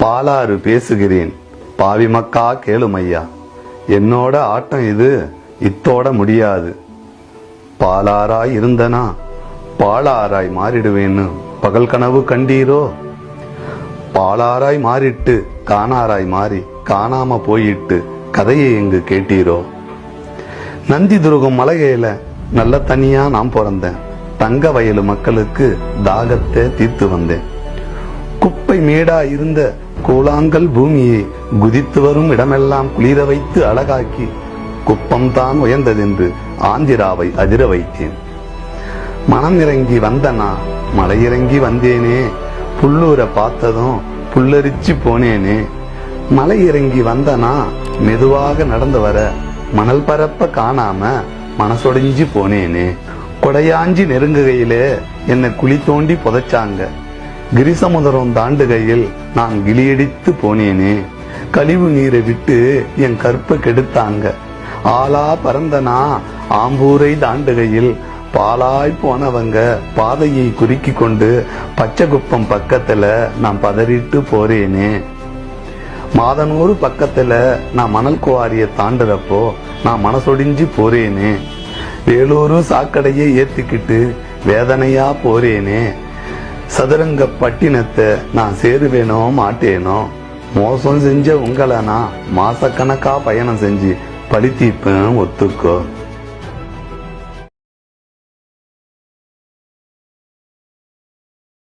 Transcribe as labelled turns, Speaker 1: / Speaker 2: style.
Speaker 1: பாலாறு பேசுகிறேன், பாவி மக்கா கேளுமையா. என்னோட ஆட்டம் இது இத்தோட முடியாது. பாலாராய் இருந்தனா பாலாராய் மாறிடுவேன்னு பகல் கனவு கண்டீரோ? பாலாராய் மாறிட்டு காணாராய் மாறி காணாம போயிட்டு கதையை எங்கு கேட்டீரோ? நந்தி துருகம் மலையில நல்ல தனியா நான் பிறந்தேன். தங்க வயலு மக்களுக்கு தாகத்தை தீர்த்து வந்தேன். குப்பை மேடா இருந்த கூழாங்கல் பூமியை குதித்து வரும் இடமெல்லாம் குளிர வைத்து அழகாக்கி குப்பம்தான் உயர்ந்ததென்று ஆந்திராவை அதிர வைத்தேன். மனம் இறங்கி வந்தனா மலையிறங்கி வந்தேனே, புல்லூரை பார்த்ததும் புல்லரிச்சு போனேனே. மலை இறங்கி வந்தனா மெதுவாக நடந்து வர மணல் பரப்ப காணாம மனசொடைஞ்சு போனேனே. கொடையாஞ்சி நெருங்குகையிலே என்னை குழி தோண்டி புதைச்சாங்க. கிரிசமுதரம் தாண்டுகையில் நான் கிளியடித்து போனேனே. கழிவு நீரை விட்டு என் கற்பை கெடுத்தாங்க. ஆளா பறந்தனா ஆம்பூரை தாண்டுகையில் பாலாய் போனவங்க பாதையை குறுக்கி கொண்டு பச்சை குப்பம் பக்கத்துல நான் பதறிட்டு போறேனே. மாதனூர் பக்கத்துல நான் மணல் குவாரிய தாண்டுறப்போ நான் மனசொடிஞ்சு போறேனே. வேலூரு சாக்கடையை ஏத்துக்கிட்டு வேதனையா போறேனே. சதுரங்க பட்டினத்தை நான் சேருவேனோ மாட்டேனோ? மோசம் செஞ்ச உங்களை நான் மாசக்கணக்கா பயணம் செஞ்சு பழி தீப்பேன் ஒத்துக்கோ.